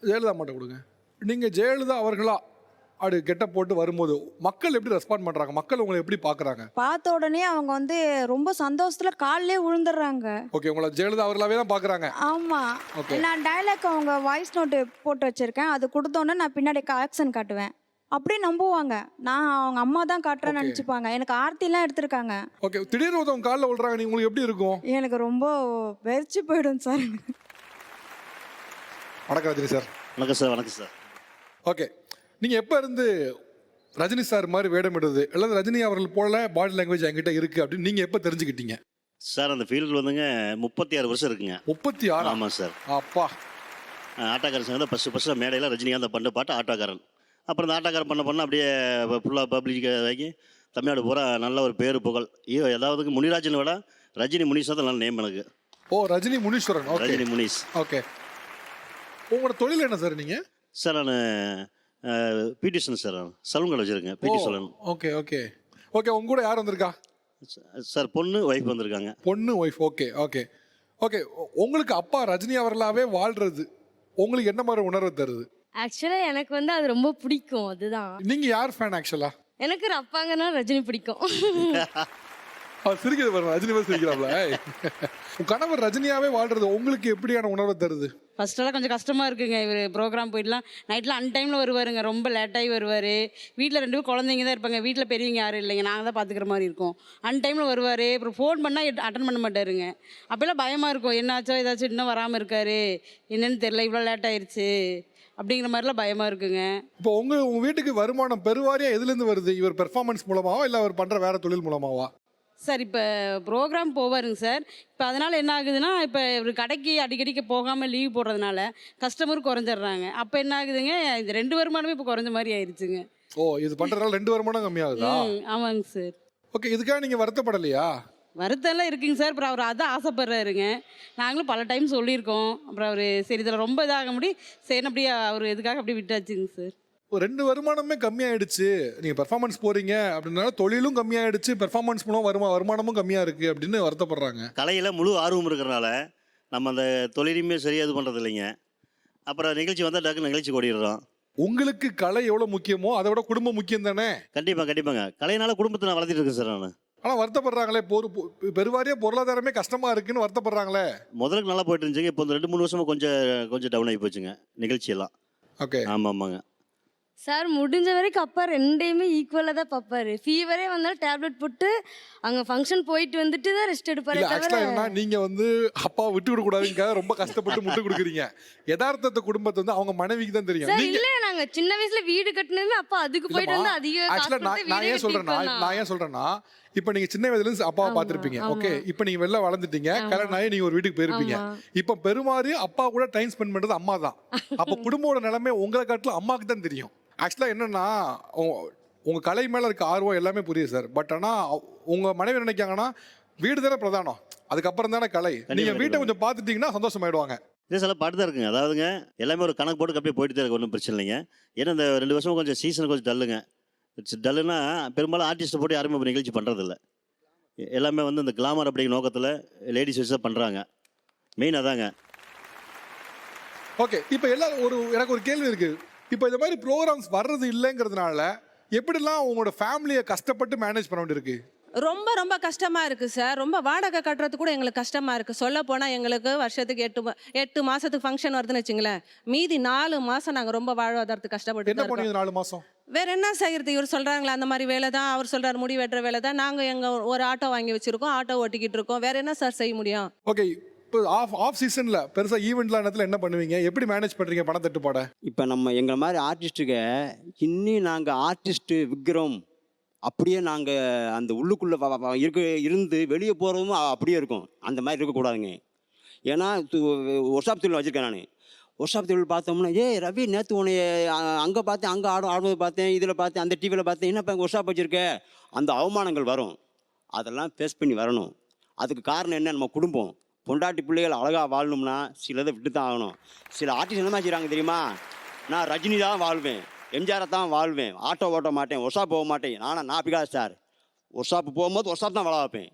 ஜெயலலிதா அம்மாட்ட கொடுங்க. நீங்கள் ஜெயலலிதா அவர்களா அப்படி கெட்ட போட்டு வரும்போது மக்கள் எப்படி ரெஸ்பாண்ட் பண்ணுறாங்க? மக்கள் உங்களை எப்படி பார்க்குறாங்க? பார்த்த உடனே அவங்க வந்து ரொம்ப சந்தோஷத்துல காலிலே விழுந்துடுறாங்க. ஓகே, உங்களை ஜெயலலிதா அவர்களாவே தான் பார்க்குறாங்க. ஆமா. ஓகே. நான் டயலாக் அவங்க வாய்ஸ் நோட்டு போட்டு வச்சிருக்கேன். அது கொடுத்தோன்னே நான் பின்னாடி ஆக்ஷன் காட்டுவேன். அப்படியே நம்புவாங்க. நான் அவங்க அம்மா தான் காட்டுறேன்னு ஓகே. நினச்சிப்பாங்க. எனக்கு ஆர்த்திலாம் எடுத்திருக்காங்க. ஓகே, திடீர்னு ஒருத்தவங்க காலில் விழுறாங்க, நீ உங்களுக்கு எப்படி இருக்கும்? எனக்கு ரொம்ப வெறிச்சு போயிடும் சார். வணக்கம் ரஜினி சார். வணக்கம் சார். வணக்கம் சார். ஓகே, நீங்கள் எப்போ இருந்து ரஜினி சார் மாதிரி வேடமிடுறது அல்லது ரஜினி அவர்கள் போல பாடி லாங்குவேஜ் என்கிட்ட இருக்குது அப்படின்னு நீங்கள் எப்போ தெரிஞ்சுக்கிட்டீங்க? சார் அந்த ஃபீல்டில் வந்துங்க 36 வருஷம் இருக்குங்க. 36? ஆமாம் சார். அப்பா. ஆட்டோக்காரன் சார் தான் ஃபஸ்ட்டு மேடையில் ரஜினிகாந்த் பண்ண பாட்டு ஆட்டோக்காரன். அப்புறம் இந்த ஆட்டோக்காரன் பண்ண அப்படியே ஃபுல்லாக பப்ளிக் ஆகி தமிழ்நாடு பூரா நல்ல ஒரு பேரு புகழ். ஏதாவதுக்கு முனிராஜனை விட ரஜினி முனீஸ் தான் நல்ல நேம் எனக்கு. ஓ, ரஜினி முனீஸ்வரன். ஓகே, ரஜினி முனீஸ். ஓகே. உங்களோட தொழில் என்ன சார் நீங்கள்? சார் நான் பிடிஷன் சார், சலூன் கடை வச்சுருக்கேன். பிடி சலூன். Okay okay okay. உங்க கூட யார் வந்திருக்கா? சார் பொண்ணு ஒய்ஃப் வந்திருக்காங்க. பொண்ணு ஒய்ஃப். Okay okay okay. உங்களுக்கு அப்பா ரஜினி அவர்களாவே வாழ்றது உங்களுக்கு என்ன மாதிரி உணர்வு தருது? ஆக்சுவலாக எனக்கு வந்து அது ரொம்ப பிடிக்கும். அதுதான். நீங்க யார் ஃபேன் ஆக்சுவலா? எனக்கு அப்பாங்கன்னா ரஜினி பிடிக்கும். அவர் சிரிக்கிறது பாருங்க, ரஜினி மாதிரி சிரிக்கிறாப்ல. உங்க கணவர் ரஜினியாவே வாழ்றது உங்களுக்கு எப்படியான உணர்வு தருது? ஃபஸ்ட்டெல்லாம் கொஞ்சம் கஷ்டமாக இருக்குங்க. இவர் ப்ரோக்ராம் போயிட்டுலாம் நைட்லாம் அன்டைமில் வருவாருங்க. ரொம்ப லேட்டாகி வருவார். வீட்டில் 2 குழந்தைங்க தான் இருப்பாங்க. வீட்டில் பெரியவங்க யாரும் இல்லைங்க, நாங்கள் தான் பார்த்துக்கிற மாதிரி இருக்கும். அன்டைமில் வருவார். அப்புறம் ஃபோன் பண்ணால் அட்டன் பண்ண மாட்டாருங்க. அப்போல்லாம் பயமாக இருக்கும், என்னாச்சோ ஏதாச்சும் இன்னும் வராமல் இருக்காரு, என்னன்னு தெரியல, இவ்வளோ லேட் ஆயிடுச்சு அப்படிங்கிற மாதிரிலாம் பயமாக இருக்குங்க. இப்போ உங்க வீட்டுக்கு வருமானம் பெருவாரியா எதுலேருந்து வருது? இவர் பெர்ஃபார்மன்ஸ் மூலமாவா இல்லை அவர் பண்ணுற வேற தொழில் மூலமாவா? சார் இப்போ ப்ரோக்ராம் போவாருங்க சார். இப்போ அதனால் என்ன ஆகுதுன்னா, இப்போ இவர் கடைக்கு அடிக்கடிக்கு போகாமல் லீவ் போடுறதுனால கஸ்டமர் குறைஞ்சிட்றாங்க. அப்போ என்ன ஆகுதுங்க, இந்த 2 வருமானமே இப்போ குறைஞ்ச மாதிரி ஆயிடுச்சுங்க. ஓ, இது பண்ணுறதுனால 2 வருமானம் கம்மியாகுதா? ஆமாங்க சார். ஓகே, இதுக்காக நீங்கள் வருத்தப்படலையா? வருத்தம்லாம் இருக்குங்க சார். அப்புறம் அவர் அதான் ஆசைப்படுறாருங்க. நாங்களும் பல டைம் சொல்லியிருக்கோம். அப்புறம் அவர் சரி இதில் ரொம்ப இதாக முடி சரி அப்படியே அவர் இதுக்காக அப்படியே விட்டாச்சுங்க சார். ஒரு 2 வருமானமே கம்மியாயிடுச்சு, நீங்கள் பெர்ஃபார்மன்ஸ் போகிறீங்க அப்படின்னால தொழிலும் கம்மியாயிடுச்சு, பெர்ஃபார்மன்ஸ் மூலம் வருமானமும் கம்மியாக இருக்குது அப்படின்னு வருத்தப்படுறாங்க. கலையில் முழு ஆர்வம் இருக்கிறனால நம்ம அந்த தொழிலையுமே சரியாக இது பண்ணுறது இல்லைங்க. அப்புறம் நிகழ்ச்சி வந்தால் டக்கு நிகழ்ச்சி ஓடிடுறோம். உங்களுக்கு கலை எவ்வளோ முக்கியமோ அதை விட குடும்பம் முக்கியம் தானே? கண்டிப்பாங்க. கலையினால குடும்பத்தை நான் வளர்த்திட்டு இருக்கேன் சார் நான். ஆனால் வருத்தப்படுறாங்களே, பெருவாரியாக பொருளாதாரமே கஷ்டமாக இருக்குன்னு வருத்தப்படுறாங்களே. முதலுக்கு நல்லா போயிட்டு இருந்துச்சுங்க. இப்போ இந்த 2-3 வருஷமாக கொஞ்சம் டவுன் ஆகி போச்சுங்க நிகழ்ச்சியெல்லாம். ஓகே. ஆமாங்க சார் முடிஞ்ச வரைக்கும் அப்பா 2டையுமே ஈக்குவலாக தான் பார்ப்பாரு. ஃபீவரே வந்தாலும் டேப்லெட் போட்டு அங்கே ஃபங்க்ஷன் போயிட்டு வந்துட்டு தான் ரெஸ்ட் எடுப்பாரு. ஆக்சுவலாக என்ன, நீங்கள் வந்து அப்பா விட்டு கொடுக்க கூடாதுங்க, ரொம்ப கஷ்டப்பட்டு முட்டு கொடுக்குறீங்க. யதார்த்தத்தை குடும்பத்தை வந்து அவங்க மனைவிக்கு தான் தெரியும். சார் இல்லை, நாங்கள் சின்ன வயசுல வீடு கட்டினதுமே அப்பா அதுக்கு போயிட்டு வந்து அதிக நான் ஏன் சொல்றேன்னா இப்ப நீங்க சின்ன வயதுல இருந்து அப்பாவை பார்த்திருப்பீங்க. ஓகே, இப்ப நீங்க வெளில வளர்ந்துட்டீங்க, கல்யாணம் ஆகி நீங்க ஒரு வீட்டுக்கு போயிருப்பீங்க. இப்ப பெருமாறி அப்பா கூட டைம் ஸ்பெண்ட் பண்றது அம்மா தான். அப்ப குடும்பத்தோட நிலைமை உங்களை காட்டிலும் அம்மாவுக்கு தான் தெரியும். ஆக்சுவலா என்னன்னா, உங்க கலை மேல இருக்க ஆர்வம் எல்லாமே புரியுது சார். பட் ஆனா உங்க மனைவி நினைக்காங்கன்னா வீடு தானே பிரதானம், அதுக்கப்புறம் தானே கலை. நீங்க வீட்டை கொஞ்சம் பார்த்துட்டீங்கன்னா சந்தோஷமாயிடுவாங்க. இதே சில பாட்டு தான் இருக்குங்க. அதாவதுங்க எல்லாமே ஒரு கணக்கு போட்டு அப்படியே போயிட்டு தான் இருக்கு, ஒன்றும் பிரச்சனை இல்லைங்க. ஏன்னா இந்த 2 வருஷம் கொஞ்சம் சீசன் கொஞ்சம் டல்லுங்க. டல்லுன்னா பெரும்பாலும் ஆர்டிஸ்ட்டை போட்டு யாருமே இப்போ நிகழ்ச்சி பண்ணுறதில்ல. எல்லாமே வந்து இந்த கிளாமர் அப்படிங்கிற நோக்கத்தில் லேடிஸ் வச்சு தான் பண்ணுறாங்க. மெயின் அதாங்க. ஓகே, இப்போ எனக்கு ஒரு கேள்வி இருக்குது. இப்போ இந்த மாதிரி ப்ரோக்ராம்ஸ் வர்றது இல்லைங்கிறதுனால எப்படிலாம் உங்களோட ஃபேமிலியை கஷ்டப்பட்டு மேனேஜ் பண்ண வேண்டியிருக்கு? ரொம்ப ரொம்ப கஷ்டமாக இருக்குது சார். ரொம்ப வாடகை கட்டுறது கூட எங்களுக்கு கஷ்டமாக இருக்குது. சொல்ல போனால் எங்களுக்கு வருஷத்துக்கு 8 மாதத்துக்கு ஃபங்க்ஷன் வருதுன்னு வச்சுங்களேன். மீதி 4 மாதம் நாங்கள் ரொம்ப வாழ்வாதாரத்துக்கு கஷ்டப்பட்டு என்ன பண்ணுவீங்க 4 மாதம்? வேற என்ன செய்யறது? இவர் சொல்கிறாங்களா அந்த மாதிரி வேலை தான், அவர் சொல்கிறார் முடி வெட்டுற வேலை தான். நாங்கள் எங்கள் ஒரு ஆட்டோ வாங்கி வச்சுருக்கோம், ஆட்டோ ஓட்டிக்கிட்டு இருக்கோம். வேற என்ன சார் செய்ய முடியும்? ஓகே, இப்போ ஆஃப் சீசனில் பெருசாக ஈவெண்ட்லாம் நேரத்தில் என்ன பண்ணுவீங்க? எப்படி மேனேஜ் பண்ணுறீங்க பணத்தட்டுப்பாட? இப்போ நம்ம எங்களை மாதிரி ஆர்டிஸ்ட்டுக்கு இன்னும் நாங்கள் ஆர்டிஸ்ட்டு விற்கிறோம் அப்படியே நாங்கள் அந்த உள்ளுக்குள்ளே இருந்து வெளியே போகிறதும் அப்படியே இருக்கும். அந்த மாதிரி இருக்கக்கூடாதுங்க. ஏன்னா ஒர்க் ஷாப் தொழில் வச்சுருக்கேன் நான். ஒர்க் ஷாப் தொழில் பார்த்தோம்னா, ரவி நேற்று உன்னைய அங்கே பார்த்தேன், அங்கே ஆடுவது பார்த்தேன், இதில் பார்த்தேன், அந்த டிவியில் பார்த்தேன், என்னப்பா ஒர்க் ஷாப் வச்சுருக்க, அந்த அவமானங்கள் வரும். அதெல்லாம் ஃபேஸ் பண்ணி வரணும். அதுக்கு காரணம் என்ன? நம்ம குடும்பம் பொண்டாட்டி பிள்ளைகள் அழகாக வாழணும்னா சிலதை விட்டு தான் ஆகணும். சில ஆர்டிஸ்ட் என்ன செய்கிறாங்க தெரியுமா? நான் ரஜினி தான் வாழ்வேன், எம்ஜிஆரை தான் வாழ்வேன், ஆட்டோ ஓட்ட மாட்டேன், ஒர்க் ஷாப் போக மாட்டேன். நான் பிகாஸ் சார் ஒர்க் ஷாப் போகும்போது ஒர்க் ஷாப் தான் வாழ வைப்பேன்.